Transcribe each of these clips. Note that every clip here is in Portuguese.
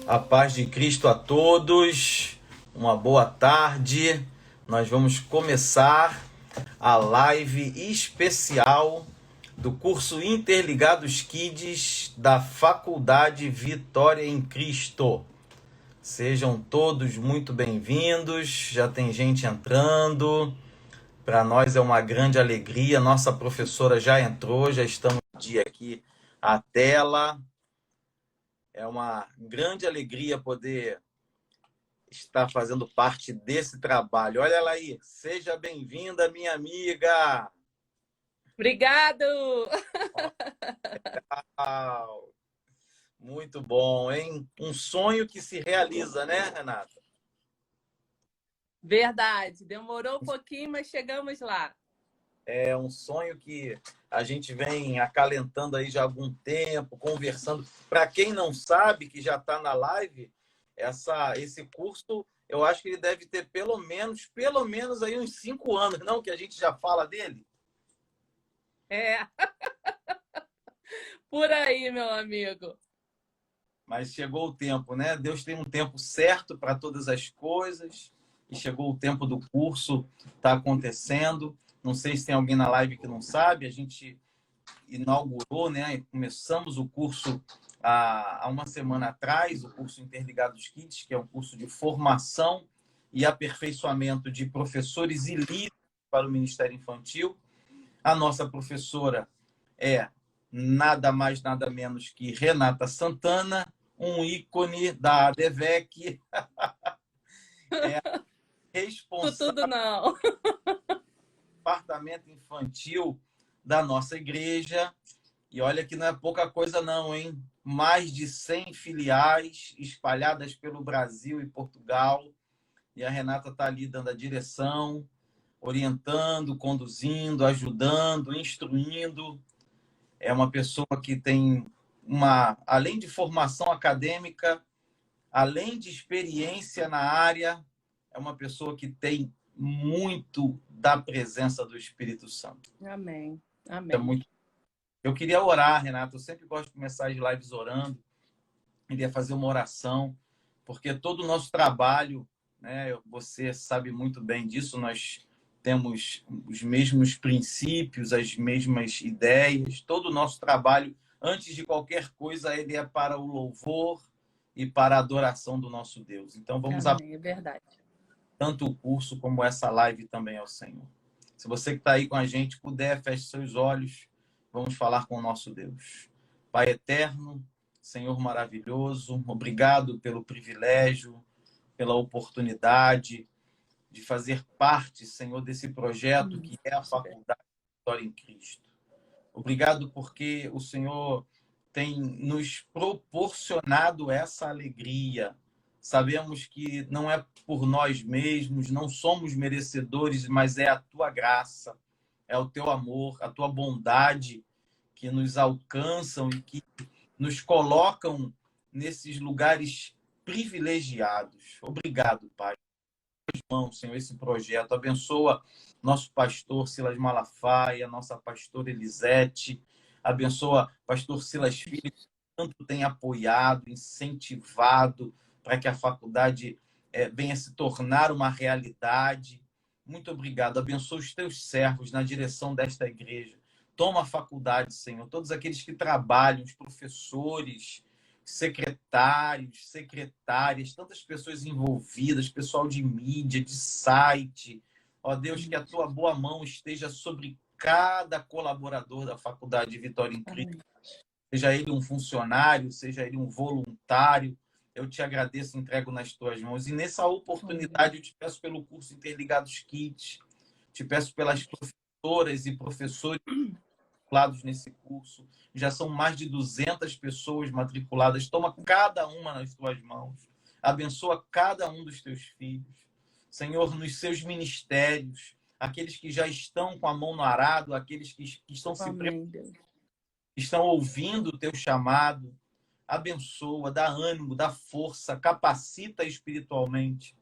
A paz de Cristo a todos, uma boa tarde. Nós vamos começar a live especial do curso Interligados Kids da Faculdade Vitória em Cristo. Sejam todos muito bem-vindos, já tem gente entrando. Para nós é uma grande alegria, nossa professora já entrou, já estamos no dia aqui a tela. É uma grande alegria poder estar fazendo parte desse trabalho. Olha ela aí, seja bem-vinda, minha amiga. Obrigado! Uau, muito bom, hein? Um sonho que se realiza, né, Renata? Verdade, demorou um pouquinho, mas chegamos lá. É um sonho que a gente vem acalentando aí já há algum tempo, conversando. Para quem não sabe, que já está na live, esse curso, eu acho que ele deve ter pelo menos aí uns 5 anos, não? Que a gente já fala dele. É, por aí, meu amigo. Mas chegou o tempo, né? Deus tem um tempo certo para todas as coisas. E chegou o tempo do curso, está acontecendo. Não sei se tem alguém na live que não sabe. A gente inaugurou, né? Começamos o curso há uma semana atrás, o curso Interligados Kids, que é um curso de formação e aperfeiçoamento de professores e líderes para o Ministério Infantil. A nossa professora é nada mais, nada menos que Renata Santana, um ícone da ADVEC, é responsável Tudo não. pelo departamento infantil da nossa igreja. E olha que não é pouca coisa não, hein? Mais de 100 filiais espalhadas pelo Brasil e Portugal. E a Renata está ali dando a direção, orientando, conduzindo, ajudando, instruindo. É uma pessoa que tem além de formação acadêmica, além de experiência na área, é uma pessoa que tem muito da presença do Espírito Santo. Amém, É amém. muito. Eu queria orar, Renato. Eu sempre gosto de começar as lives orando. Queria fazer uma oração, porque todo o nosso trabalho, né, você sabe muito bem disso, nós temos os mesmos princípios, as mesmas ideias. Todo o nosso trabalho, antes de qualquer coisa, ele é para o louvor e para a adoração do nosso Deus. Então, vamos Amém, é verdade. tanto o curso como essa live também ao Senhor. Se você que está aí com a gente puder, feche seus olhos, vamos falar com o nosso Deus. Pai eterno, Senhor maravilhoso, obrigado pelo privilégio, pela oportunidade de fazer parte, Senhor, desse projeto que é a Faculdade Vitória em Cristo. Obrigado porque o Senhor tem nos proporcionado essa alegria. Sabemos que não é por nós mesmos, não somos merecedores, mas é a tua graça, é o teu amor, a tua bondade que nos alcançam e que nos colocam nesses lugares privilegiados. Obrigado, Pai. Mãos, Senhor, esse projeto. Abençoa nosso pastor Silas Malafaia, nossa pastora Elisete. Abençoa pastor Silas Filho, que tanto tem apoiado, incentivado para que a faculdade venha se tornar uma realidade. Muito obrigado. Abençoa os teus servos na direção desta igreja. Toma a faculdade, Senhor. Todos aqueles que trabalham, os professores, secretários, secretárias, tantas pessoas envolvidas, pessoal de mídia, de site. Ó Deus, que a tua boa mão esteja sobre cada colaborador da Faculdade de Vitória em Cristo. Seja ele um funcionário, seja ele um voluntário, eu te agradeço, entrego nas tuas mãos. E nessa oportunidade eu te peço pelo curso Interligados Kids, te peço pelas professoras e professores matriculados nesse curso. Já são mais de 200 pessoas matriculadas. Toma cada uma nas tuas mãos. Abençoa cada um dos teus filhos. Senhor, nos seus ministérios, aqueles que já estão com a mão no arado, aqueles que estão se preparando, estão ouvindo o teu chamado. Abençoa, dá ânimo, dá força, capacita espiritualmente.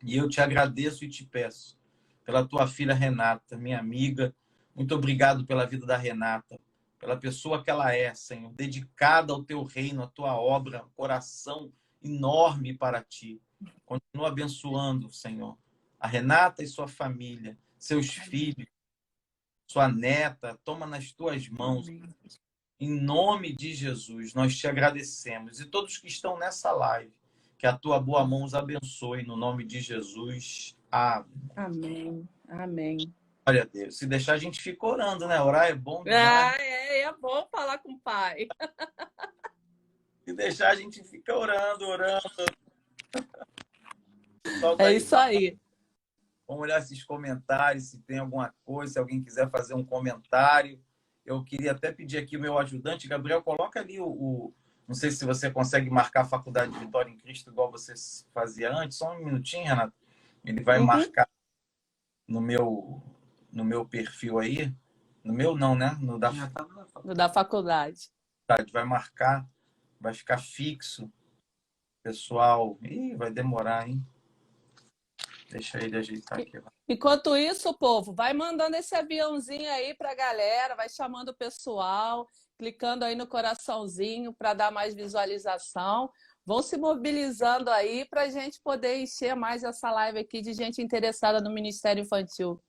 E eu te agradeço e te peço pela tua filha Renata, minha amiga. Muito obrigado pela vida da Renata, pela pessoa que ela é, Senhor, dedicada ao teu reino, à tua obra, coração enorme para ti. Continua abençoando, Senhor, a Renata e sua família, seus filhos, sua neta. Toma nas tuas mãos. Amém. Em nome de Jesus, nós te agradecemos. E todos que estão nessa live, que a tua boa mão os abençoe, no nome de Jesus. Amém. Amém. Amém. Glória a Deus. Se deixar, a gente fica orando, né? Orar é bom demais. Ah, é bom falar com o pai. Se deixar, a gente fica orando, orando. O pessoal tá É aí. isso aí. Vamos olhar esses comentários, se tem alguma coisa, se alguém quiser fazer um comentário. Eu queria até pedir aqui o meu ajudante, Gabriel, coloca ali não sei se você consegue marcar a Faculdade de Vitória em Cristo igual você fazia antes. Só um minutinho, Renato. Ele vai marcar no meu perfil aí. No meu não, né? No da faculdade. Vai marcar, vai ficar fixo. Pessoal, vai demorar, hein? Deixa ele ajeitar aqui. Enquanto isso, povo, vai mandando esse aviãozinho aí para a galera, vai chamando o pessoal, clicando aí no coraçãozinho para dar mais visualização. Vão se mobilizando aí para a gente poder encher mais essa live aqui de gente interessada no Ministério Infantil.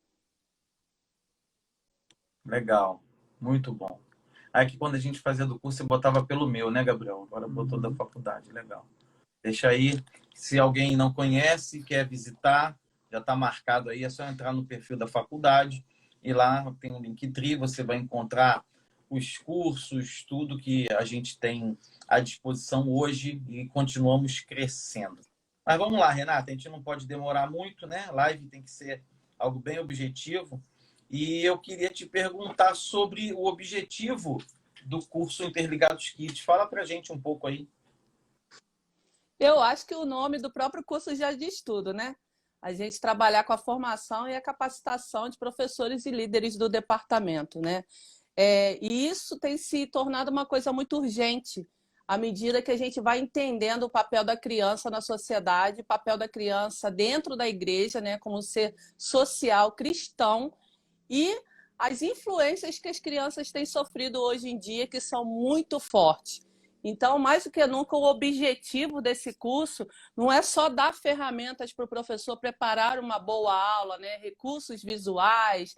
Legal, muito bom. Aí que quando a gente fazia do curso, você botava pelo meu, né, Gabriel? Agora botou da faculdade, legal. Deixa aí, se alguém não conhece, quer visitar, já está marcado aí, é só entrar no perfil da faculdade e lá tem um Linktree, você vai encontrar os cursos, tudo que a gente tem à disposição hoje e continuamos crescendo. Mas vamos lá, Renata, a gente não pode demorar muito, né? Live tem que ser algo bem objetivo. E eu queria te perguntar sobre o objetivo do curso Interligados Kids. Fala pra gente um pouco aí. Eu acho que o nome do próprio curso já diz tudo, né? A gente trabalhar com a formação e a capacitação de professores e líderes do departamento, né? E isso tem se tornado uma coisa muito urgente à medida que a gente vai entendendo o papel da criança na sociedade, o papel da criança dentro da igreja, né? Como ser social, cristão, e as influências que as crianças têm sofrido hoje em dia, que são muito fortes. Então, mais do que nunca, o objetivo desse curso não é só dar ferramentas para o professor preparar uma boa aula, né? Recursos visuais,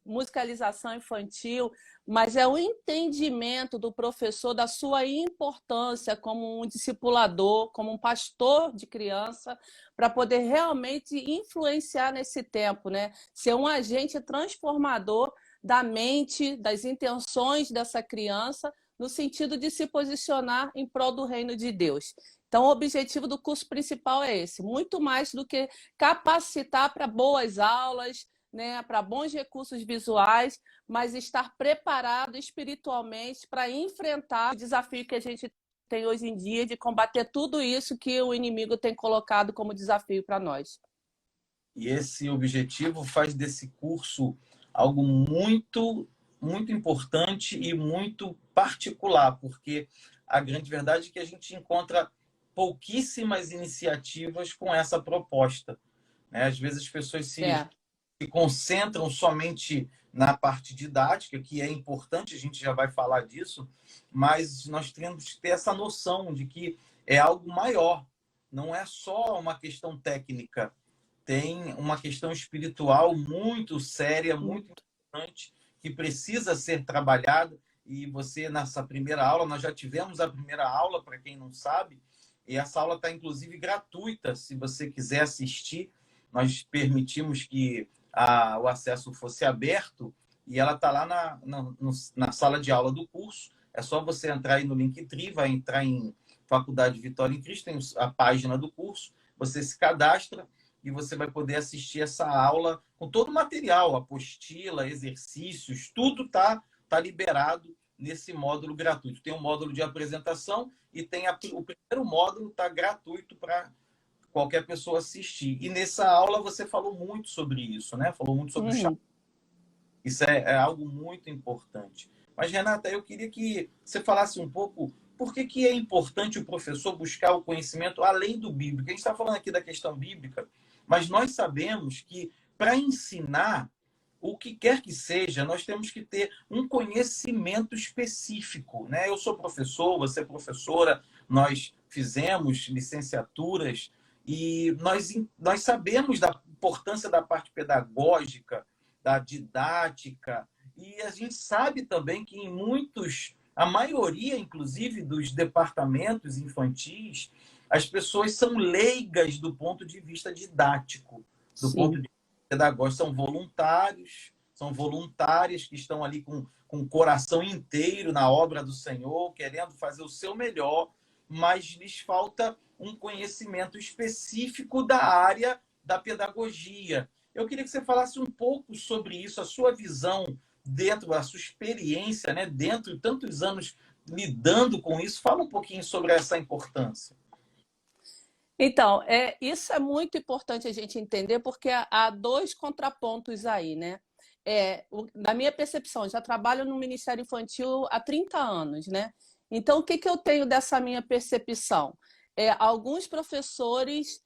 musicalização infantil, mas é o entendimento do professor da sua importância como um discipulador, como um pastor de criança, para poder realmente influenciar nesse tempo, né? Ser um agente transformador da mente, das intenções dessa criança, no sentido de se posicionar em prol do reino de Deus. Então, o objetivo do curso principal é esse, muito mais do que capacitar para boas aulas, né, para bons recursos visuais, mas estar preparado espiritualmente para enfrentar o desafio que a gente tem hoje em dia de combater tudo isso que o inimigo tem colocado como desafio para nós. E esse objetivo faz desse curso algo muito importante e muito particular, porque a grande verdade é que a gente encontra pouquíssimas iniciativas com essa proposta, né? Às vezes as pessoas se concentram somente na parte didática, que é importante, a gente já vai falar disso, mas nós temos que ter essa noção de que é algo maior, não é só uma questão técnica, tem uma questão espiritual muito séria, muito importante, que precisa ser trabalhada. E você, nessa primeira aula, nós já tivemos a primeira aula, para quem não sabe, e essa aula está, inclusive, gratuita. Se você quiser assistir, nós permitimos que o acesso fosse aberto, e ela está lá na sala de aula do curso. É só você entrar aí no Linktree, vai entrar em Faculdade Vitória em Cristo, tem a página do curso, você se cadastra, e você vai poder assistir essa aula com todo o material, apostila, exercícios, tudo está liberado nesse módulo gratuito. Tem um módulo de apresentação e tem o primeiro módulo está gratuito para qualquer pessoa assistir. E nessa aula você falou muito sobre isso, né? Falou muito sobre o chamado. Isso é algo muito importante. Mas, Renata, eu queria que você falasse um pouco por que é importante o professor buscar o conhecimento além do bíblico. A gente está falando aqui da questão bíblica, mas nós sabemos que para ensinar o que quer que seja, nós temos que ter um conhecimento específico, né? Eu sou professor, você é professora, nós fizemos licenciaturas e nós sabemos da importância da parte pedagógica, da didática, e a gente sabe também que em muitos, a maioria, inclusive, dos departamentos infantis, as pessoas são leigas do ponto de vista didático, do ponto de Sim. vista pedagógico, são voluntárias que estão ali com o coração inteiro na obra do Senhor, querendo fazer o seu melhor, mas lhes falta um conhecimento específico da área da pedagogia. Eu queria que você falasse um pouco sobre isso, a sua visão dentro da sua experiência, né, dentro de tantos anos lidando com isso. Fala um pouquinho sobre essa importância. Então, isso é muito importante a gente entender, porque há dois contrapontos aí, né? Na minha percepção, eu já trabalho no Ministério Infantil há 30 anos, né? Então, o que eu tenho dessa minha percepção? Alguns professores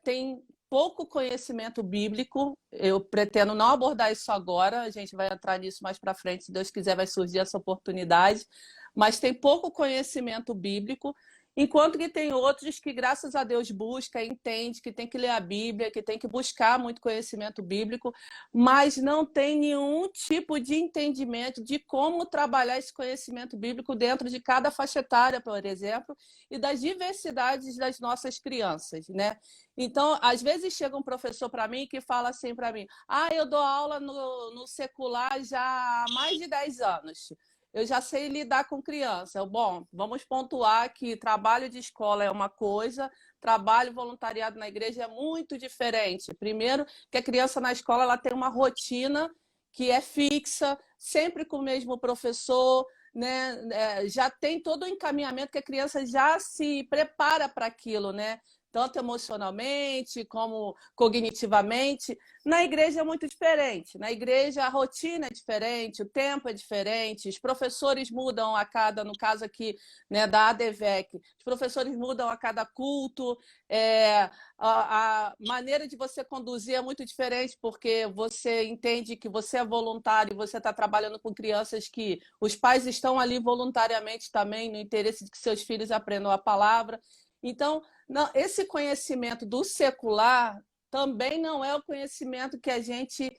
têm pouco conhecimento bíblico. Eu pretendo não abordar isso agora, a gente vai entrar nisso mais para frente, se Deus quiser vai surgir essa oportunidade, mas tem pouco conhecimento bíblico. Enquanto que tem outros que, graças a Deus, busca, entende que tem que ler a Bíblia, que tem que buscar muito conhecimento bíblico, mas não tem nenhum tipo de entendimento de como trabalhar esse conhecimento bíblico dentro de cada faixa etária, por exemplo, e das diversidades das nossas crianças, né? Então, às vezes chega um professor para mim que fala assim para mim: eu dou aula no secular já há mais de 10 anos. Eu já sei lidar com criança. Bom, vamos pontuar que trabalho de escola é uma coisa, trabalho voluntariado na igreja é muito diferente. Primeiro, que a criança na escola ela tem uma rotina que é fixa, sempre com o mesmo professor, né? Já tem todo o encaminhamento que a criança já se prepara para aquilo, né? Tanto emocionalmente como cognitivamente. Na igreja é muito diferente. Na igreja a rotina é diferente, o tempo é diferente, os professores mudam a cada, no caso aqui, né, da ADVEC, os professores mudam a cada culto, a maneira de você conduzir é muito diferente, porque você entende que você é voluntário, você está trabalhando com crianças que os pais estão ali voluntariamente também, no interesse de que seus filhos aprendam a palavra. Então, esse conhecimento do secular também não é o conhecimento que a gente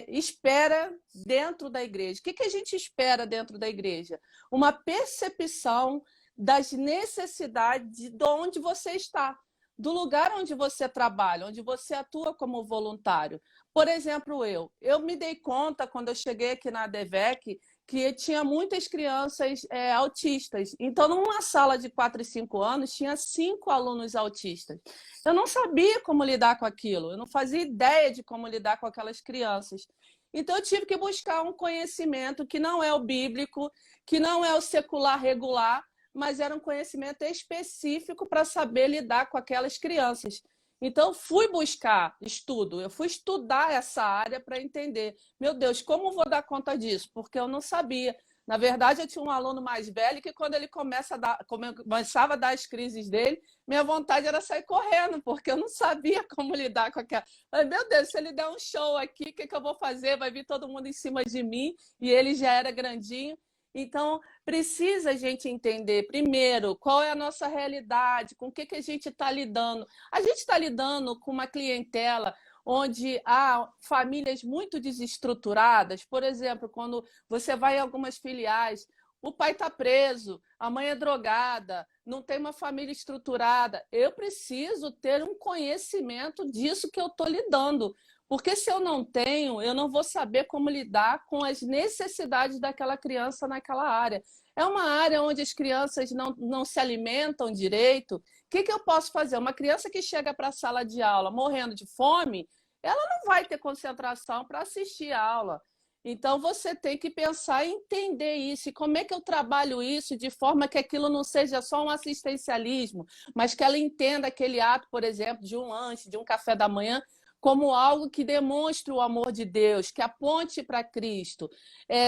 espera dentro da igreja. O que a gente espera dentro da igreja? Uma percepção das necessidades de onde você está, do lugar onde você trabalha, onde você atua como voluntário. Por exemplo, eu me dei conta, quando eu cheguei aqui na ADVEC, que tinha muitas crianças autistas. Então, numa sala de 4 e 5 anos, tinha 5 alunos autistas. Eu não sabia como lidar com aquilo, eu não fazia ideia de como lidar com aquelas crianças. Então, eu tive que buscar um conhecimento que não é o bíblico, que não é o secular regular, mas era um conhecimento específico para saber lidar com aquelas crianças. Então, fui buscar estudo, eu fui estudar essa área para entender. Meu Deus, como vou dar conta disso? Porque eu não sabia. Na verdade, eu tinha um aluno mais velho que, quando ele começava a dar as crises dele, minha vontade era sair correndo, porque eu não sabia como lidar com aquela. Falei, meu Deus, se ele der um show aqui, o que eu vou fazer? Vai vir todo mundo em cima de mim, e ele já era grandinho. Então, precisa a gente entender, primeiro, qual é a nossa realidade, com o que a gente está lidando. A gente está lidando com uma clientela onde há famílias muito desestruturadas. Por exemplo, quando você vai em algumas filiais, o pai está preso, a mãe é drogada, não tem uma família estruturada. Eu preciso ter um conhecimento disso que eu estou lidando. Porque se eu não tenho, eu não vou saber como lidar com as necessidades daquela criança naquela área. É uma área onde as crianças não se alimentam direito. O que eu posso fazer? Uma criança que chega para a sala de aula morrendo de fome, ela não vai ter concentração para assistir a aula. Então, você tem que pensar e entender isso. E como é que eu trabalho isso de forma que aquilo não seja só um assistencialismo, mas que ela entenda aquele ato, por exemplo, de um lanche, de um café da manhã, como algo que demonstre o amor de Deus, que aponte para Cristo.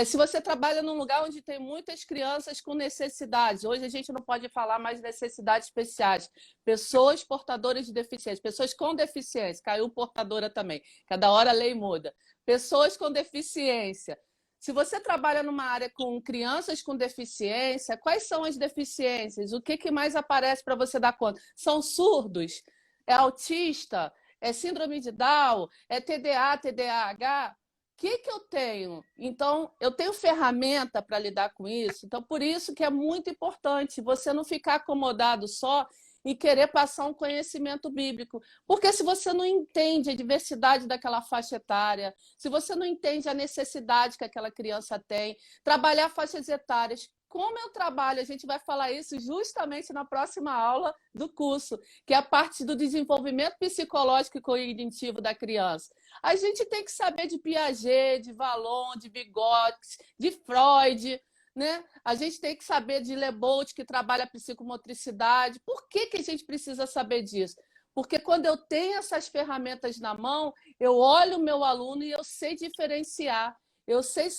Se você trabalha num lugar onde tem muitas crianças com necessidades, hoje a gente não pode falar mais de necessidades especiais, pessoas portadoras de deficiência, pessoas com deficiência, caiu portadora também, cada hora a lei muda. Pessoas com deficiência, Se você trabalha numa área com crianças com deficiência, quais são as deficiências? O que mais aparece para você dar conta? São surdos? É autista? É síndrome de Down? É TDA, TDAH? O que eu tenho? Então, eu tenho ferramenta para lidar com isso. Então, por isso que é muito importante você não ficar acomodado só e querer passar um conhecimento bíblico. Porque se você não entende a diversidade daquela faixa etária, se você não entende a necessidade que aquela criança tem, trabalhar faixas etárias, como eu trabalho, a gente vai falar isso justamente na próxima aula do curso, que é a parte do desenvolvimento psicológico e cognitivo da criança. A gente tem que saber de Piaget, de Vallon, de Vygotsky, de Freud, né? A gente tem que saber de Lebold, que trabalha a psicomotricidade. Por que a gente precisa saber disso? Porque quando eu tenho essas ferramentas na mão, eu olho o meu aluno e eu sei diferenciar. Eu sei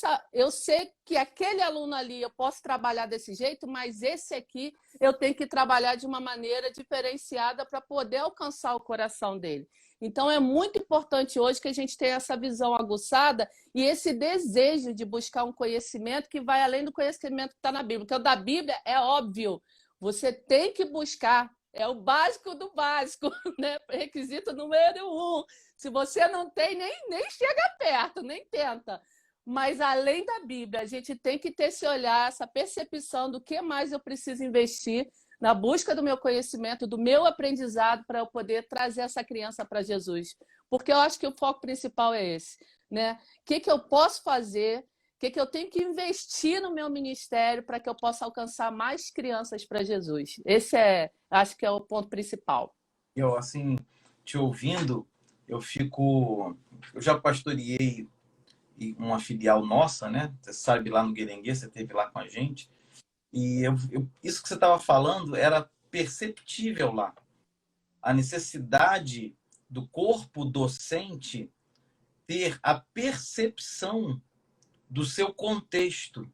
que aquele aluno ali eu posso trabalhar desse jeito, mas esse aqui eu tenho que trabalhar de uma maneira diferenciada para poder alcançar o coração dele. Então, é muito importante hoje que a gente tenha essa visão aguçada e esse desejo de buscar um conhecimento que vai além do conhecimento que está na Bíblia. Porque o da Bíblia é óbvio, você tem que buscar, é o básico do básico, né? Requisito número 1. Se você não tem, nem chega perto, nem tenta. Mas, além da Bíblia, a gente tem que ter esse olhar, essa percepção do que mais eu preciso investir na busca do meu conhecimento, do meu aprendizado, para eu poder trazer essa criança para Jesus. Porque eu acho que o foco principal é esse, né? O que eu posso fazer, o que eu tenho que investir no meu ministério para que eu possa alcançar mais crianças para Jesus. Acho que é o ponto principal. Eu, assim, te ouvindo, eu já pastoreei uma filial nossa, né? Você sabe, lá no Guerengue, você esteve lá com a gente. E isso que você estava falando era perceptível lá. A necessidade do corpo docente ter a percepção do seu contexto.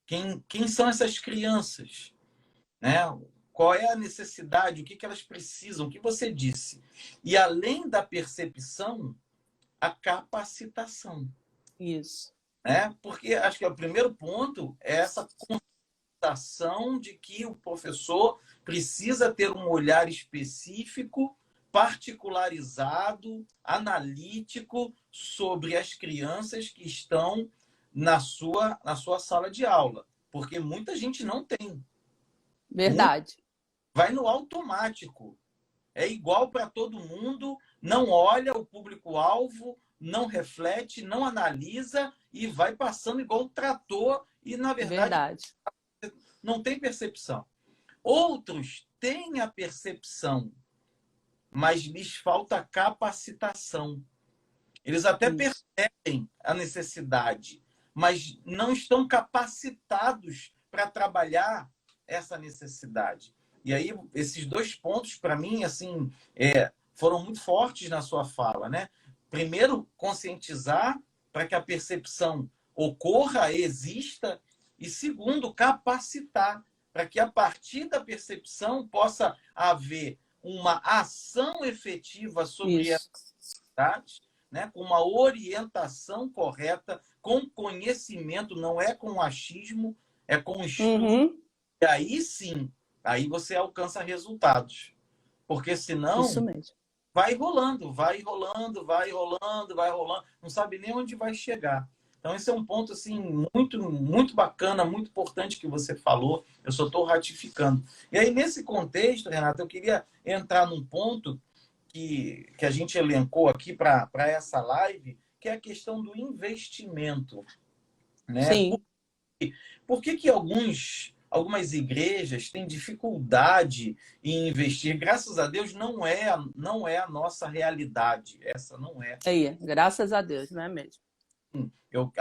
Quem são essas crianças? Né? Qual é a necessidade? O que elas precisam? O que você disse? E, além da percepção, a capacitação. Isso. Né? Porque acho que o primeiro ponto é essa constatação de que o professor precisa ter um olhar específico, particularizado, analítico sobre as crianças que estão na sua sala de aula. Porque muita gente não tem. Verdade. Vai no automático. É igual para todo mundo, não olha o público-alvo, não reflete, não analisa e vai passando igual um trator e, na verdade, não tem percepção. Outros têm a percepção, mas lhes falta capacitação. Eles até percebem a necessidade, mas não estão capacitados para trabalhar essa necessidade. E aí, esses dois pontos, para mim, assim, foram muito fortes na sua fala, né? Primeiro, conscientizar para que a percepção ocorra, exista, e segundo, capacitar para que a partir da percepção possa haver uma ação efetiva sobre essa necessidade, né? Com uma orientação correta, com conhecimento, não é com achismo, é com estudo. E aí sim, aí você alcança resultados. Porque senão vai rolando, não sabe nem onde vai chegar. Então, esse é um ponto assim, muito, muito bacana, muito importante que você falou. Eu só estou ratificando. E aí, nesse contexto, Renata, eu queria entrar num ponto que a gente elencou aqui para essa live, que é a questão do investimento. Né? Sim. Por que algumas igrejas têm dificuldade em investir? Graças a Deus não é a nossa realidade. Essa não é. Graças a Deus, não é mesmo? Eu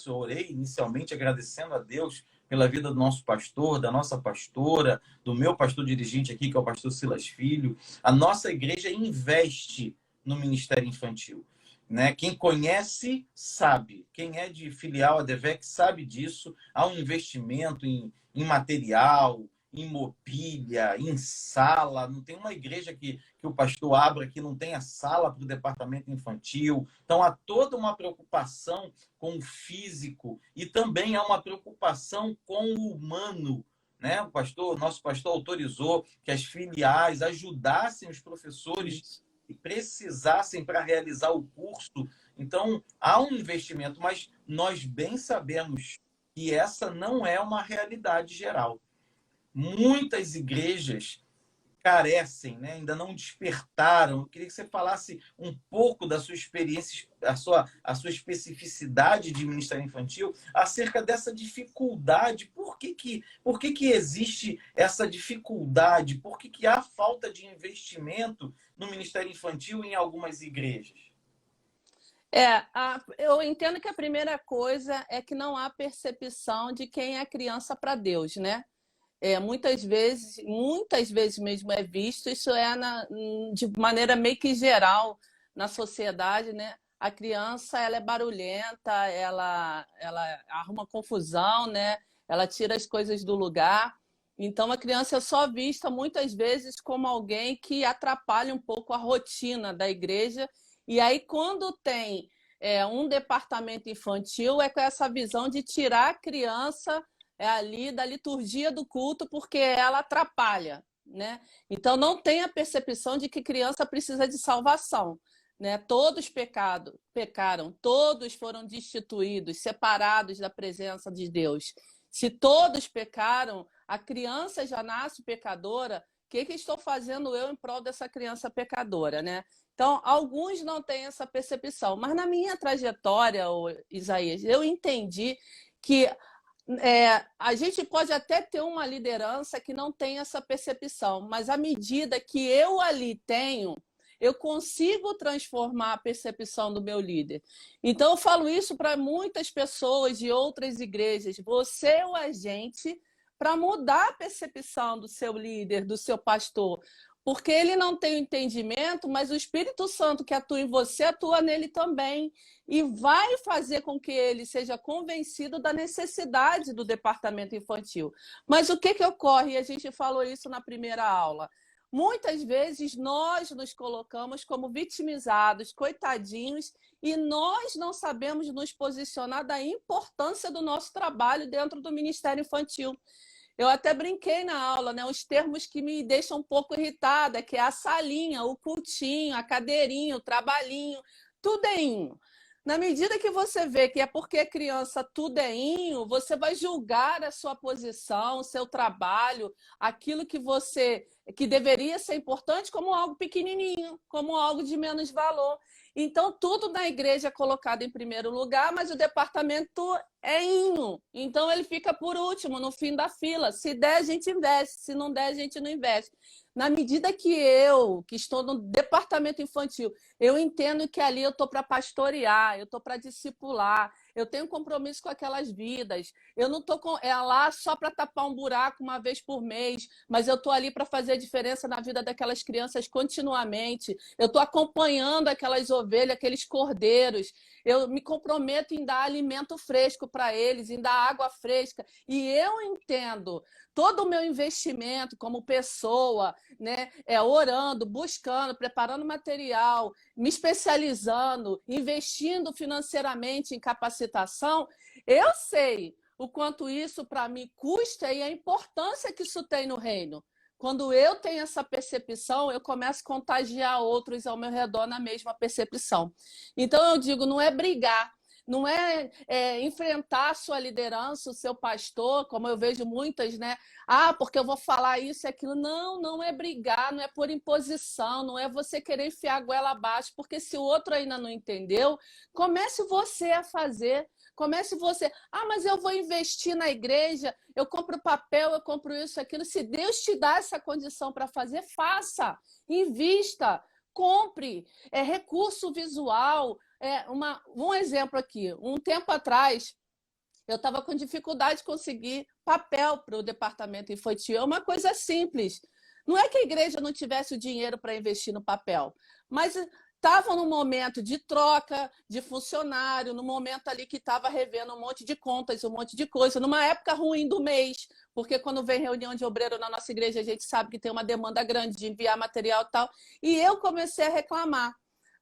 orei inicialmente agradecendo a Deus pela vida do nosso pastor, da nossa pastora, do meu pastor dirigente aqui, que é o pastor Silas Filho. A nossa igreja investe no ministério infantil. Né? Quem conhece, sabe. Quem é de filial ADVEC sabe disso. Há um investimento em material, em mobília, em sala. Não tem uma igreja que o pastor abra que não tenha sala para o departamento infantil. Então, há toda uma preocupação com o físico e também há uma preocupação com o humano, né? Nosso pastor autorizou que as filiais ajudassem os professores que precisassem para realizar o curso. Então, há um investimento, mas nós bem sabemos que essa não é uma realidade geral. Muitas igrejas carecem, né? Ainda não despertaram. Eu queria que você falasse um pouco da sua experiência, a sua especificidade de ministério infantil, acerca dessa dificuldade. Por que existe essa dificuldade? Por que há falta de investimento no ministério infantil em algumas igrejas? Eu entendo que a primeira coisa é que não há percepção de quem é criança para Deus, né? Muitas vezes mesmo é visto, isso de maneira meio que geral na sociedade, né? A criança ela é barulhenta, ela arruma confusão, né? Ela tira as coisas do lugar. Então, a criança é só vista muitas vezes como alguém que atrapalha um pouco a rotina da igreja. E aí, quando tem um departamento infantil, é com essa visão de tirar a criança ali da liturgia do culto, porque ela atrapalha, né? Então, não tem a percepção de que criança precisa de salvação, né? Todos pecaram, todos foram destituídos, separados da presença de Deus. Se todos pecaram, a criança já nasce pecadora. O que estou fazendo eu em prol dessa criança pecadora, né? Então, alguns não têm essa percepção, mas na minha trajetória, Isaías, eu entendi que a gente pode até ter uma liderança que não tem essa percepção, mas à medida que eu ali tenho, eu consigo transformar a percepção do meu líder. Então, eu falo isso para muitas pessoas de outras igrejas. Você é o agente para mudar a percepção do seu líder, do seu pastor. Porque ele não tem o entendimento, mas o Espírito Santo que atua em você, atua nele também. E vai fazer com que ele seja convencido da necessidade do departamento infantil. Mas o que ocorre? E a gente falou isso na primeira aula. Muitas vezes nós nos colocamos como vitimizados, coitadinhos, e nós não sabemos nos posicionar da importância do nosso trabalho dentro do Ministério Infantil. Eu até brinquei na aula, né? Os termos que me deixam um pouco irritada, que é a salinha, o cultinho, a cadeirinha, o trabalhinho, tudo é inho. Na medida que você vê que é porque é criança tudo é inho, você vai julgar a sua posição, o seu trabalho, aquilo que deveria ser importante como algo pequenininho, como algo de menos valor. Então, tudo na igreja é colocado em primeiro lugar, mas o departamento é inho. Então, ele fica por último, no fim da fila. Se der, a gente investe. Se não der, a gente não investe. Na medida que que estou no departamento infantil, eu entendo que ali eu estou para pastorear, eu estou para discipular, eu tenho compromisso com aquelas vidas. Eu não estou lá só para tapar um buraco uma vez por mês, mas eu estou ali para fazer a diferença na vida daquelas crianças continuamente. Eu estou acompanhando aquelas ovelhas, aqueles cordeiros. Eu me comprometo em dar alimento fresco para eles, em dar água fresca. E eu entendo todo o meu investimento como pessoa, né, orando, buscando, preparando material, me especializando, investindo financeiramente em capacitação. Eu sei o quanto isso para mim custa e a importância que isso tem no reino. Quando eu tenho essa percepção, eu começo a contagiar outros ao meu redor na mesma percepção. Então, eu digo, não é brigar, não é enfrentar a sua liderança, o seu pastor, como eu vejo muitas, né? Porque eu vou falar isso e aquilo. Não, não é brigar, não é por imposição, não é você querer enfiar a goela abaixo, porque se o outro ainda não entendeu, comece você a fazer. Comece você. Mas eu vou investir na igreja, eu compro papel, eu compro isso, aquilo. Se Deus te dá essa condição para fazer, faça, invista, compre. Recurso visual. Um exemplo aqui. Um tempo atrás, eu estava com dificuldade de conseguir papel para o departamento infantil. É uma coisa simples. Não é que a igreja não tivesse o dinheiro para investir no papel, mas estavam no momento de troca de funcionário, no momento ali que estava revendo um monte de contas, um monte de coisa, numa época ruim do mês, porque quando vem reunião de obreiro na nossa igreja, a gente sabe que tem uma demanda grande de enviar material e tal. E eu comecei a reclamar,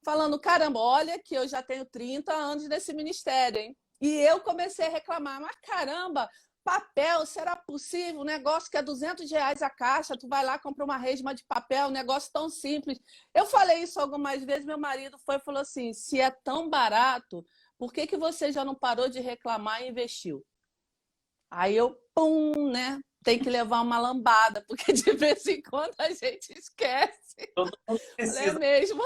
falando, caramba, olha que eu já tenho 30 anos nesse ministério, hein? E eu comecei a reclamar, mas caramba, papel, será possível? Um negócio que é R$ 200 a caixa, tu vai lá, compra uma resma de papel, um negócio tão simples. Eu falei isso algumas vezes, meu marido foi e falou assim, se é tão barato, por que que você já não parou de reclamar e investiu? Aí eu, pum, né? Tem que levar uma lambada, porque de vez em quando a gente esquece. Todo mundo Falei, é precisa. mesmo?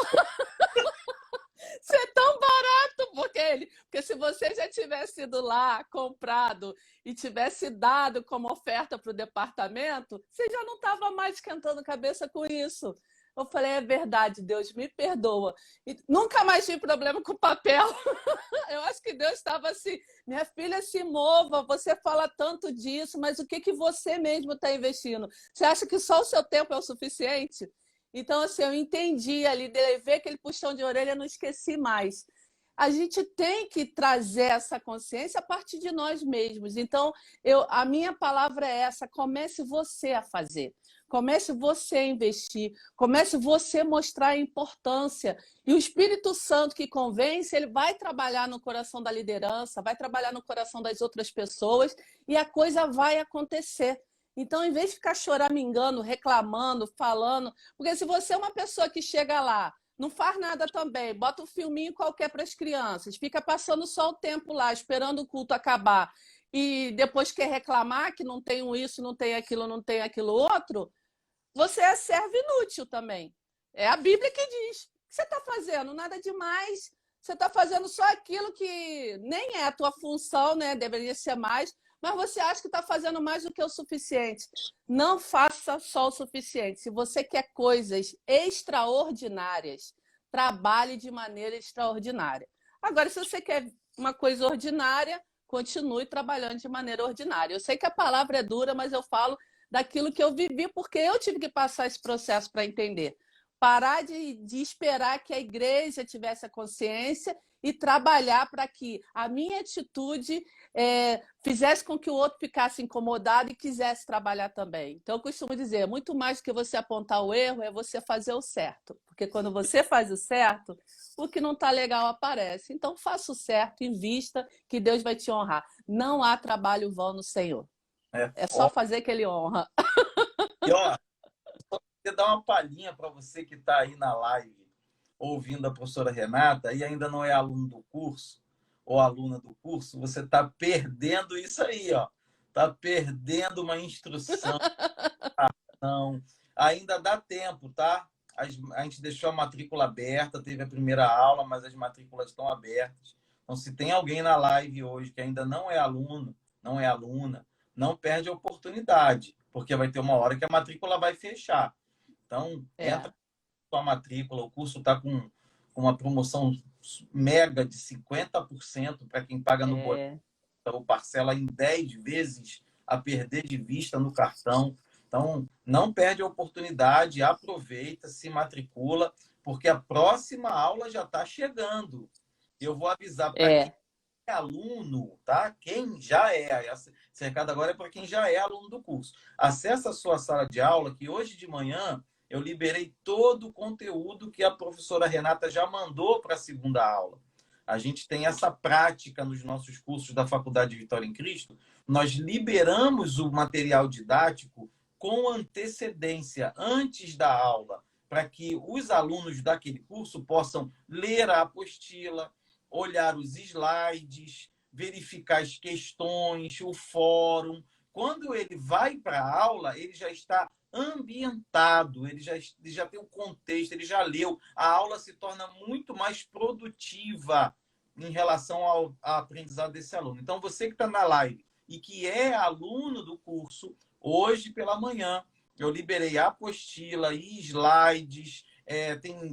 Ser tão barato, porque se você já tivesse ido lá, comprado e tivesse dado como oferta para o departamento, você já não estava mais esquentando cabeça com isso. Eu falei, é verdade, Deus me perdoa. E nunca mais tive problema com papel. Eu acho que Deus estava assim, minha filha, se mova, você fala tanto disso, mas o que, que você mesmo está investindo? Você acha que só o seu tempo é o suficiente? Então, assim, eu entendi ali, levei aquele puxão de orelha, não esqueci mais. A gente tem que trazer essa consciência a partir de nós mesmos. Então, a minha palavra é essa: comece você a fazer. Comece você a investir, comece você a mostrar a importância. E o Espírito Santo que convence, ele vai trabalhar no coração da liderança, vai trabalhar no coração das outras pessoas e a coisa vai acontecer. Então, em vez de ficar choramingando, reclamando, falando, porque se você é uma pessoa que chega lá, não faz nada também, bota um filminho qualquer para as crianças, fica passando só o tempo lá, esperando o culto acabar, e depois quer reclamar que não tem isso, não tem aquilo outro, você é servo inútil também. É a Bíblia que diz. O que você está fazendo? Nada demais. Você está fazendo só aquilo que nem é a tua função, né? Deveria ser mais, mas você acha que está fazendo mais do que o suficiente. Não faça só o suficiente. Se você quer coisas extraordinárias, trabalhe de maneira extraordinária. Agora, se você quer uma coisa ordinária, continue trabalhando de maneira ordinária. Eu sei que a palavra é dura, mas eu falo daquilo que eu vivi, porque eu tive que passar esse processo para entender. Parar de esperar que a igreja tivesse a consciência e trabalhar para que a minha atitude fizesse com que o outro ficasse incomodado e quisesse trabalhar também. Então, eu costumo dizer, muito mais do que você apontar o erro é você fazer o certo. Porque quando você faz o certo, o que não está legal aparece. Então, faça o certo, invista, que Deus vai te honrar. Não há trabalho vão no Senhor. É só fazer que ele honra. E ó, só queria dar uma palhinha para você que está aí na live ouvindo a professora Renata e ainda não é aluno do curso ou aluna do curso, você está perdendo isso aí, ó. Está perdendo uma instrução. Não. Ainda dá tempo, tá? A gente deixou a matrícula aberta, teve a primeira aula, mas as matrículas estão abertas. Então, se tem alguém na live hoje que ainda não é aluno, não é aluna, não perde a oportunidade, porque vai ter uma hora que a matrícula vai fechar. Então, entra com a matrícula, o curso está com uma promoção mega de 50% para quem paga no boleto, ou parcela em 10 vezes a perder de vista no cartão. Então, não perde a oportunidade, aproveita, se matricula, porque a próxima aula já está chegando. Eu vou avisar para quem é aluno, tá? Quem já é. Esse recado agora é para quem já é aluno do curso. Acesse a sua sala de aula, que hoje de manhã eu liberei todo o conteúdo que a professora Renata já mandou para a segunda aula. A gente tem essa prática nos nossos cursos da Faculdade de Vitória em Cristo. Nós liberamos o material didático com antecedência, antes da aula, para que os alunos daquele curso possam ler a apostila, olhar os slides, verificar as questões, o fórum. Quando ele vai para a aula, ele já está ambientado, ele já tem o contexto, ele já leu. A aula se torna muito mais produtiva em relação ao aprendizado desse aluno. Então, você que está na live e que é aluno do curso, hoje pela manhã eu liberei a apostila e slides,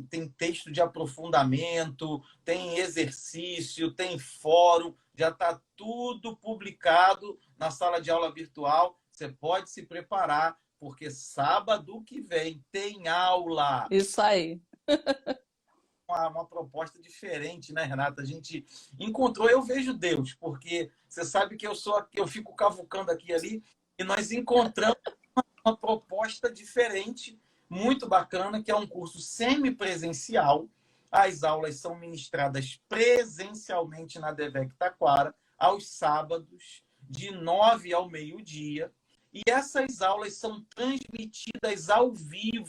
tem texto de aprofundamento, tem exercício, tem fórum, já está tudo publicado na sala de aula virtual. Você pode se preparar, porque sábado que vem tem aula. Isso aí. Um uma proposta diferente, né, Renata? A gente encontrou, eu vejo Deus, porque você sabe que eu fico cavucando aqui e ali, e nós encontramos uma proposta diferente, muito bacana, que é um curso semipresencial. As aulas são ministradas presencialmente na DEVEC Taquara, aos sábados, de 9 ao meio-dia. E essas aulas são transmitidas ao vivo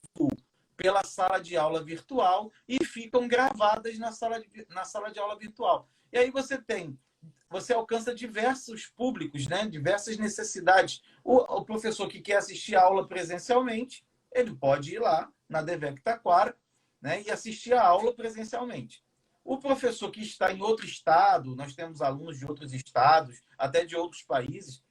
pela sala de aula virtual e ficam gravadas na sala de aula virtual. E aí você alcança diversos públicos, né? Diversas necessidades. O professor que quer assistir a aula presencialmente, ele pode ir lá na DEVEC Taquara, né? E assistir a aula presencialmente. O professor que está em outro estado, nós temos alunos de outros estados, até de outros países,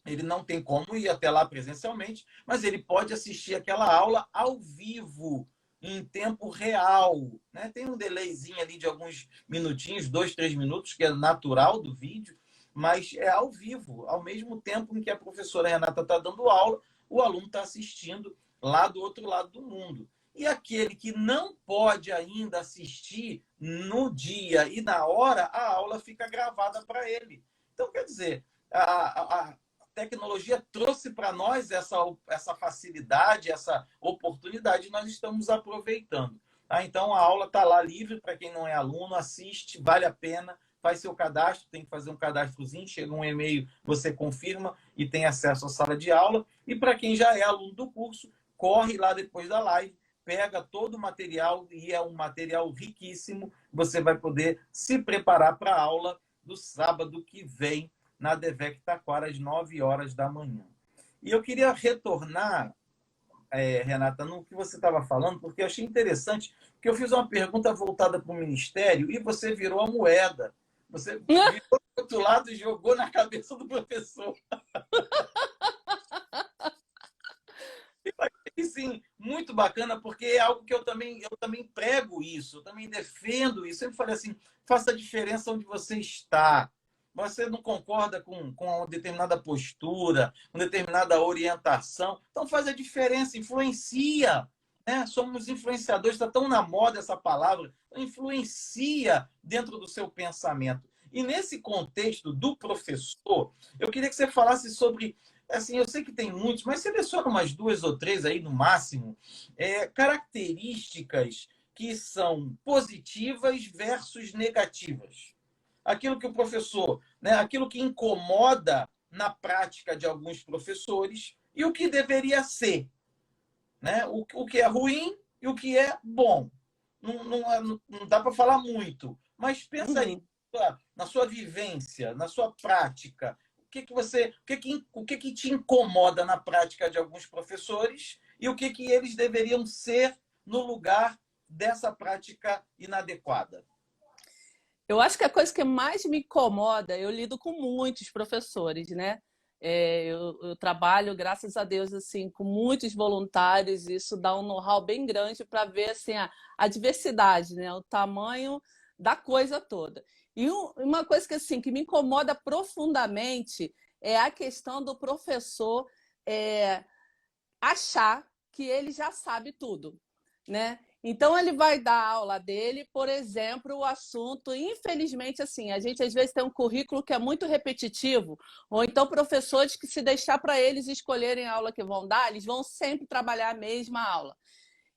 ele não tem como ir até lá presencialmente, mas ele pode assistir aquela aula ao vivo, em tempo real, né? Tem um delayzinho ali de alguns minutinhos, 2, 3 minutos, que é natural do vídeo, mas é ao vivo, ao mesmo tempo em que a professora Renata está dando aula, o aluno está assistindo lá do outro lado do mundo. E aquele que não pode ainda assistir no dia e na hora, a aula fica gravada para ele. Então, quer dizer, a tecnologia trouxe para nós essa facilidade, essa oportunidade, e nós estamos aproveitando. Tá? Então, a aula está lá livre para quem não é aluno, assiste, vale a pena, faz seu cadastro, tem que fazer um cadastrozinho, chega um e-mail, você confirma e tem acesso à sala de aula. E para quem já é aluno do curso, corre lá depois da live, pega todo o material, e é um material riquíssimo, você vai poder se preparar para a aula do sábado que vem, na DEVEC Taquara, às 9 horas da manhã. E eu queria retornar, Renata, no que você estava falando, porque eu achei interessante, que eu fiz uma pergunta voltada para o Ministério e você virou a moeda. Você virou do outro lado e jogou na cabeça do professor. E sim, muito bacana, porque é algo que eu também prego isso, eu também defendo isso. Eu sempre falei assim, faça a diferença onde você está. Você não concorda com uma determinada postura, com determinada orientação, então faz a diferença, influencia. Né? Somos influenciadores, está tão na moda essa palavra, influencia dentro do seu pensamento. E nesse contexto do professor, eu queria que você falasse sobre, assim, eu sei que tem muitos, mas seleciona umas 2 ou 3 aí no máximo, características que são positivas versus negativas. Aquilo que o professor, né, aquilo que incomoda na prática de alguns professores e o que deveria ser, né? O que é ruim e o que é bom. Não dá para falar muito, mas pensa aí, na sua vivência, na sua prática, o que te incomoda na prática de alguns professores e o que eles deveriam ser no lugar dessa prática inadequada? Eu acho que a coisa que mais me incomoda, eu lido com muitos professores, né? Eu trabalho, graças a Deus, assim, com muitos voluntários, e isso dá um know-how bem grande para ver assim, a diversidade, né? O tamanho da coisa toda. E uma coisa que, assim, que me incomoda profundamente é a questão do professor achar que ele já sabe tudo, né? Então, ele vai dar a aula dele, por exemplo, o assunto, infelizmente, assim, a gente às vezes tem um currículo que é muito repetitivo, ou então professores que, se deixar para eles escolherem a aula que vão dar, eles vão sempre trabalhar a mesma aula.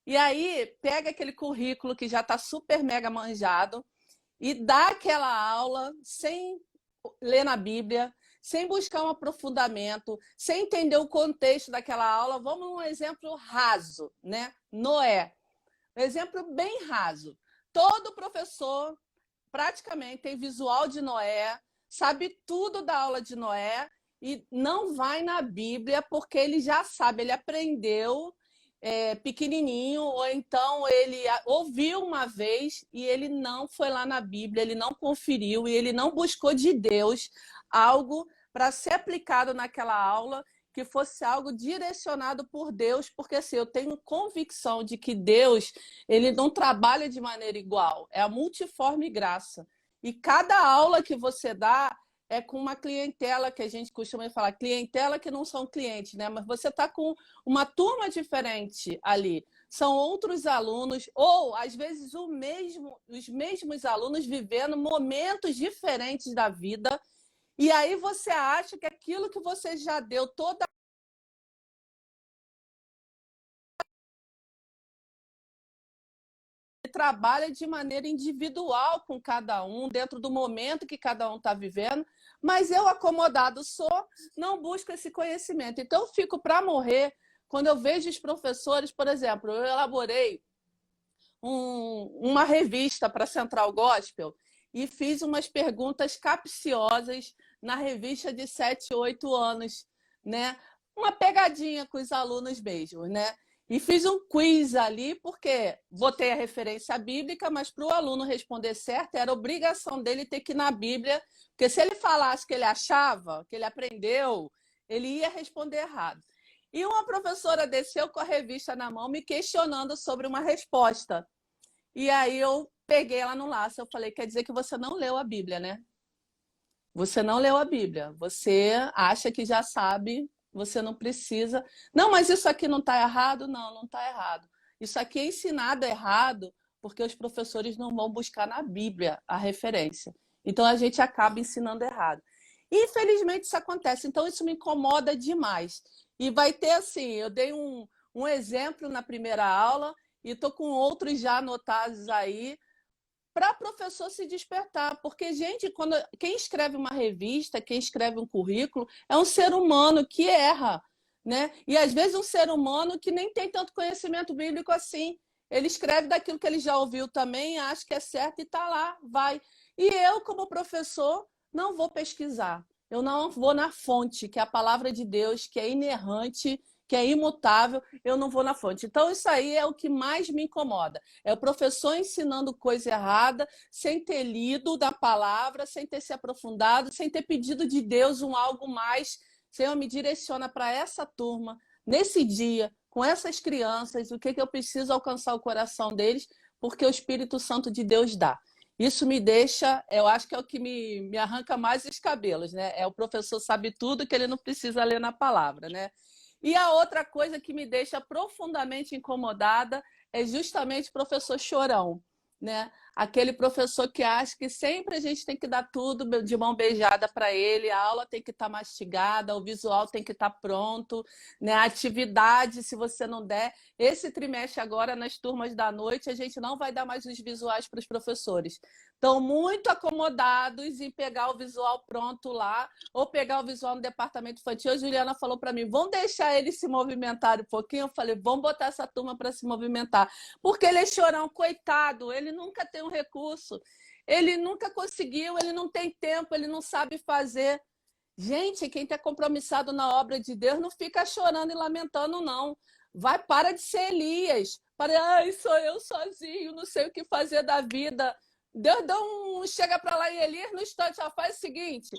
E aí, pega aquele currículo que já está super mega manjado e dá aquela aula sem ler na Bíblia, sem buscar um aprofundamento, sem entender o contexto daquela aula. Vamos num exemplo raso, né? Noé. Um exemplo bem raso. Todo professor praticamente tem visual de Noé, sabe tudo da aula de Noé e não vai na Bíblia porque ele já sabe, ele aprendeu pequenininho, ou então ele ouviu uma vez e ele não foi lá na Bíblia, ele não conferiu e ele não buscou de Deus algo para ser aplicado naquela aula, que fosse algo direcionado por Deus, porque assim, eu tenho convicção de que Deus, ele não trabalha de maneira igual, é a multiforme graça. E cada aula que você dá é com uma clientela que a gente costuma falar, clientela que não são clientes, né? Mas você está com uma turma diferente ali. São outros alunos, ou às vezes os mesmos alunos vivendo momentos diferentes da vida, e aí você acha que aquilo que você já deu toda trabalha de maneira individual com cada um, dentro do momento que cada um está vivendo, mas eu, acomodado sou, não busco esse conhecimento. Então, eu fico para morrer quando eu vejo os professores, por exemplo, eu elaborei uma revista para a Central Gospel e fiz umas perguntas capciosas na revista de 7, 8 anos, né? Uma pegadinha com os alunos mesmo, né? E fiz um quiz ali, porque botei a referência bíblica, mas para o aluno responder certo, era obrigação dele ter que ir na Bíblia, porque se ele falasse que ele achava, que ele aprendeu, ele ia responder errado. E uma professora desceu com a revista na mão, me questionando sobre uma resposta. E aí eu peguei ela no laço, eu falei, quer dizer que você não leu a Bíblia, né? Você não leu a Bíblia, você acha que já sabe, você não precisa. Não, mas isso aqui não está errado? Não, não está errado. Isso aqui é ensinado errado porque os professores não vão buscar na Bíblia a referência. Então a gente acaba ensinando errado. E, infelizmente isso acontece, então isso me incomoda demais. E vai ter assim, eu dei um exemplo na primeira aula e estou com outros já anotados aí, para o professor se despertar. Porque, gente, quem escreve uma revista, quem escreve um currículo, é um ser humano que erra, né? E, às vezes, um ser humano que nem tem tanto conhecimento bíblico assim. Ele escreve daquilo que ele já ouviu também, acha que é certo e está lá, vai. E eu, como professor, não vou pesquisar. Eu não vou na fonte, que é a palavra de Deus, que é inerrante, que é imutável, eu não vou na fonte. Então, isso aí é o que mais me incomoda. É o professor ensinando coisa errada, sem ter lido da palavra, sem ter se aprofundado, sem ter pedido de Deus um algo mais. Senhor, me direciona para essa turma, nesse dia, com essas crianças, o que eu preciso alcançar o coração deles, porque o Espírito Santo de Deus dá. Isso me deixa, eu acho que é o que me arranca mais os cabelos, né? É o professor sabe tudo que ele não precisa ler na palavra, né? E a outra coisa que me deixa profundamente incomodada é justamente o professor chorão, né? Aquele professor que acha que sempre a gente tem que dar tudo de mão beijada para ele, a aula tem que estar mastigada, o visual tem que estar pronto, né? A atividade, se você não der. Esse trimestre agora, nas turmas da noite, a gente não vai dar mais os visuais para os professores. Estão muito acomodados em pegar o visual pronto lá, ou pegar o visual no departamento infantil. A Juliana falou para mim, vamos deixar eles se movimentar um pouquinho? Eu falei, vamos botar essa turma para se movimentar. Porque ele é chorão, coitado, ele nunca tem um recurso, ele nunca conseguiu, ele não tem tempo, ele não sabe fazer. Gente, quem está compromissado na obra de Deus não fica chorando e lamentando, não. Vai, para de ser Elias. Para, ai, sou eu sozinho, não sei o que fazer da vida. Deus dá chega para lá e Elias no instante, ó, faz o seguinte,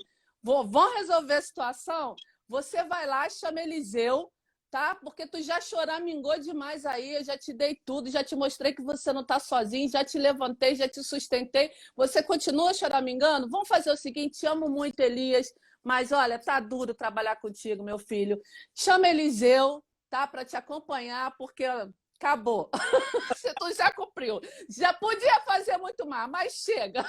vão resolver a situação? Você vai lá, chama Eliseu, tá? Porque tu já choramingou demais aí, eu já te dei tudo, já te mostrei que você não está sozinho, já te levantei, já te sustentei. Você continua choramingando? Vamos fazer o seguinte, te amo muito, Elias, mas olha, tá duro trabalhar contigo, meu filho. Chama Eliseu, tá? Para te acompanhar, porque acabou. Tu já cumpriu. Já podia fazer muito mais, mas chega.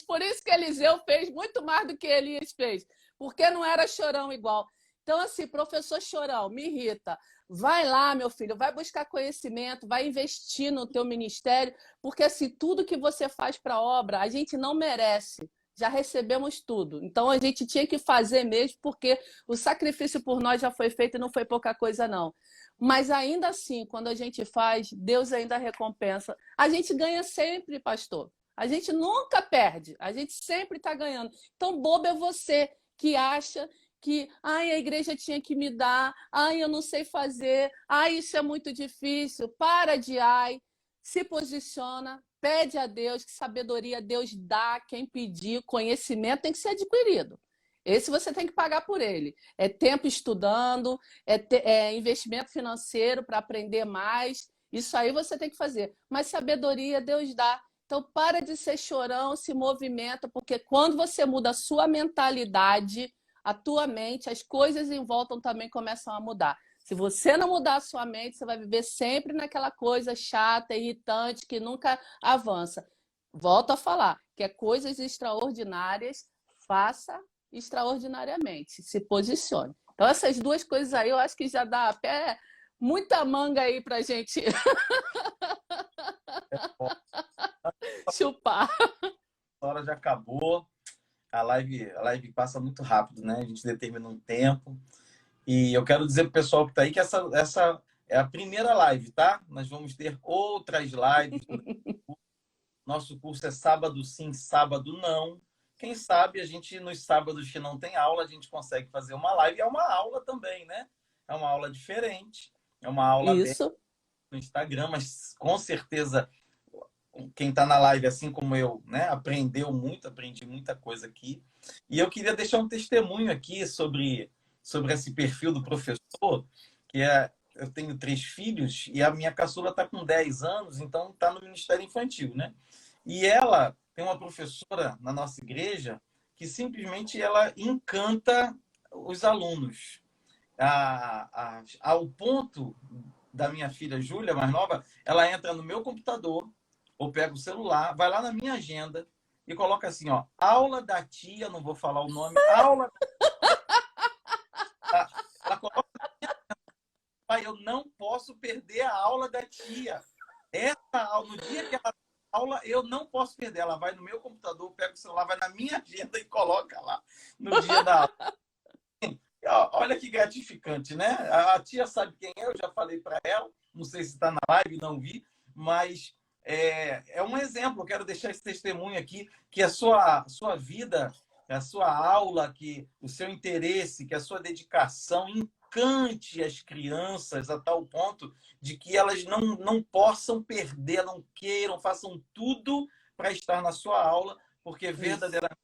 Por isso que Eliseu fez muito mais do que Elias fez, porque não era chorão igual. Então, assim, professor chorão, me irrita. Vai lá, meu filho, vai buscar conhecimento, vai investir no teu ministério, porque assim, tudo que você faz para a obra, a gente não merece. Já recebemos tudo. Então, a gente tinha que fazer mesmo, porque o sacrifício por nós já foi feito e não foi pouca coisa, não. Mas ainda assim, quando a gente faz, Deus ainda recompensa. A gente ganha sempre, pastor. A gente nunca perde, a gente sempre está ganhando. Então, bobo é você que acha que ai, a igreja tinha que me dar, ai, eu não sei fazer, ai, isso é muito difícil. Para de ai, se posiciona, pede a Deus, que sabedoria Deus dá, quem pedir, conhecimento tem que ser adquirido. Esse você tem que pagar por ele. É tempo estudando, é investimento financeiro para aprender mais. Isso aí você tem que fazer. Mas sabedoria Deus dá. Então, para de ser chorão, se movimenta, porque quando você muda a sua mentalidade, a tua mente, as coisas em volta também começam a mudar. Se você não mudar a sua mente, você vai viver sempre naquela coisa chata, irritante, que nunca avança. Volto a falar, que é coisas extraordinárias, faça extraordinariamente, se posicione. Então, essas duas coisas aí, eu acho que já dá até muita manga aí para a gente chupar. A hora já acabou. A live passa muito rápido, né? A gente determina um tempo. E eu quero dizer para o pessoal que está aí que essa é a primeira live, tá? Nós vamos ter outras lives. Nosso curso é sábado sim, sábado não. Quem sabe a gente, nos sábados que não tem aula, a gente consegue fazer uma live. É uma aula também, né? É uma aula diferente. É uma aula aberta Isso. no Instagram, mas com certeza quem está na live, assim como eu, né, aprendi muita coisa aqui. E eu queria deixar um testemunho aqui sobre esse perfil do professor, que é, eu tenho 3 filhos e a minha caçula está com 10 anos, então está no Ministério Infantil, né? E ela tem uma professora na nossa igreja que simplesmente ela encanta os alunos. Ao ponto da minha filha Júlia, mais nova, ela entra no meu computador, ou pega o celular, vai lá na minha agenda e coloca assim, ó, aula da tia, não vou falar o nome, aula da... Ela coloca, pai, eu não posso perder a aula da tia. Essa aula, no dia que ela aula, eu não posso perder. Ela vai no meu computador, pega o celular, vai na minha agenda e coloca lá no dia da aula. Olha que gratificante, né? A tia sabe quem é, eu já falei para ela, não sei se está na live, não vi, mas é um exemplo. Eu quero deixar esse testemunho aqui, que a sua vida, a sua aula, que o seu interesse, que a sua dedicação encante as crianças a tal ponto de que elas não possam perder, não queiram, façam tudo para estar na sua aula, porque verdadeiramente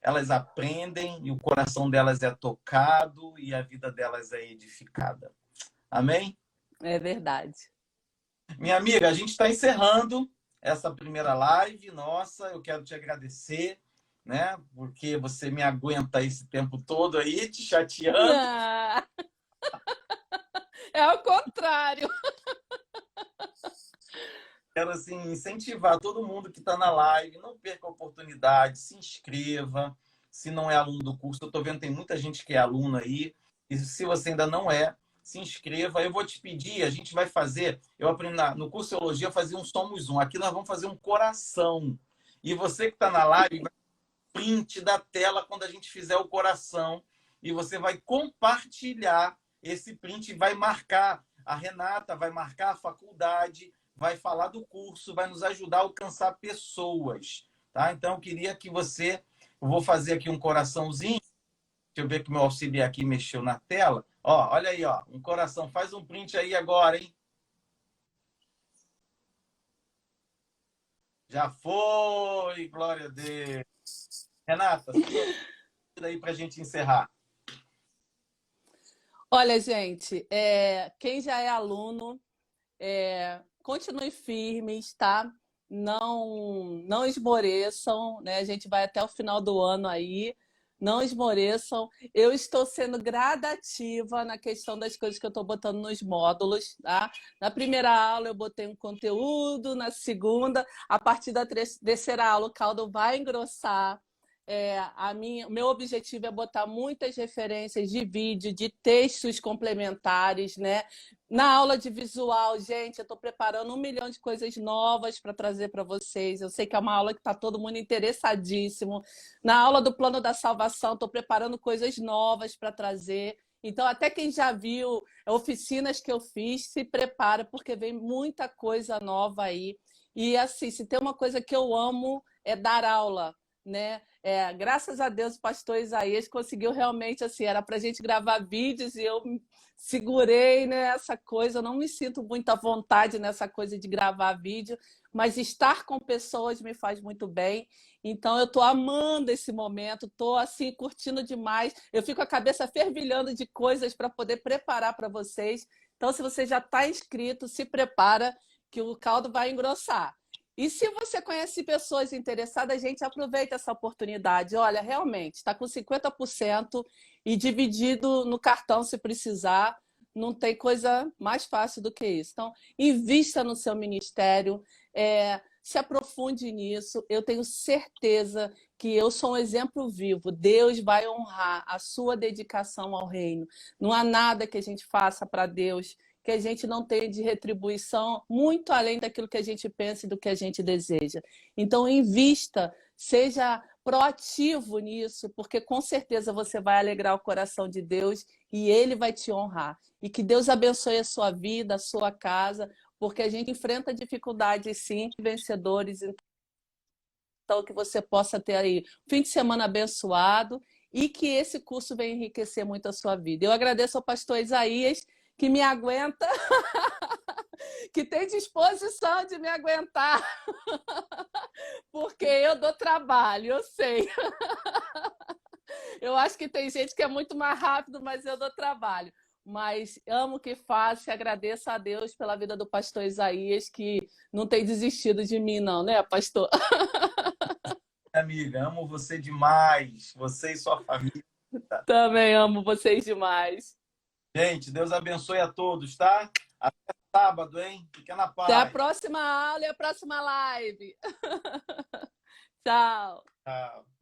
elas aprendem e o coração delas é tocado e a vida delas é edificada. Amém? É verdade. Minha amiga, a gente está encerrando essa primeira live. Nossa, eu quero te agradecer, né? Porque você me aguenta esse tempo todo aí, te chateando. Não. É ao contrário. Quero assim, incentivar todo mundo que está na live, não perca a oportunidade, se inscreva. Se não é aluno do curso, eu estou vendo que tem muita gente que é aluno aí. E se você ainda não é, se inscreva. Eu vou te pedir, a gente vai fazer, eu aprendi no curso de Teologia, fazer um Somos Um. Aqui nós vamos fazer um coração. E você que está na live, vai print da tela quando a gente fizer o coração. E você vai compartilhar esse print e vai marcar a Renata, vai marcar a faculdade, vai falar do curso, vai nos ajudar a alcançar pessoas. Tá? Então, eu queria que você... Eu vou fazer aqui um coraçãozinho. Deixa eu ver que meu auxiliar aqui mexeu na tela. Ó, olha aí, ó, um coração. Faz um print aí agora, hein? Já foi, glória a Deus. Renata, sua aí para a gente encerrar. Olha, gente, quem já é aluno, continue firmes, tá? Não esmoreçam, né? A gente vai até o final do ano aí. Não esmoreçam. Eu estou sendo gradativa na questão das coisas que eu estou botando nos módulos, tá? Na primeira aula eu botei um conteúdo, na segunda, a partir da terceira aula, o caldo vai engrossar. Meu objetivo é botar muitas referências de vídeo, de textos complementares, né? Na aula de visual, gente, eu estou preparando 1 milhão de coisas novas para trazer para vocês. Eu sei que é uma aula que está todo mundo interessadíssimo. Na aula do plano da salvação, estou preparando coisas novas para trazer. Então, até quem já viu oficinas que eu fiz, se prepara, porque vem muita coisa nova aí. E assim, se tem uma coisa que eu amo, é dar aula, né? Graças a Deus o pastor Isaías conseguiu realmente, assim, era para a gente gravar vídeos e eu segurei nessa coisa, eu não me sinto muito à vontade nessa coisa de gravar vídeo, mas estar com pessoas me faz muito bem, então eu estou amando esse momento, estou assim, curtindo demais, eu fico com a cabeça fervilhando de coisas para poder preparar para vocês, então se você já está inscrito, se prepara que o caldo vai engrossar. E se você conhece pessoas interessadas, gente, aproveita essa oportunidade. Olha, realmente, está com 50% e dividido no cartão se precisar. Não tem coisa mais fácil do que isso. Então, invista no seu ministério, se aprofunde nisso. Eu tenho certeza que eu sou um exemplo vivo. Deus vai honrar a sua dedicação ao reino. Não há nada que a gente faça para Deus que a gente não tenha de retribuição muito além daquilo que a gente pensa e do que a gente deseja. Então, invista, seja proativo nisso, porque com certeza você vai alegrar o coração de Deus e Ele vai te honrar. E que Deus abençoe a sua vida, a sua casa, porque a gente enfrenta dificuldades, sim, vencedores. Então, que você possa ter aí um fim de semana abençoado e que esse curso venha enriquecer muito a sua vida. Eu agradeço ao pastor Isaías, que me aguenta, que tem disposição de me aguentar, porque eu dou trabalho, eu sei. Eu acho que tem gente que é muito mais rápido, mas eu dou trabalho. Mas amo o que faço e agradeço a Deus pela vida do pastor Isaías, que não tem desistido de mim, não, né, pastor? Amiga, amo você demais, você e sua família. Também amo vocês demais. Gente, Deus abençoe a todos, tá? Até sábado, hein? Fica na Até a paz. próxima aula e a próxima live. Tchau. Tchau.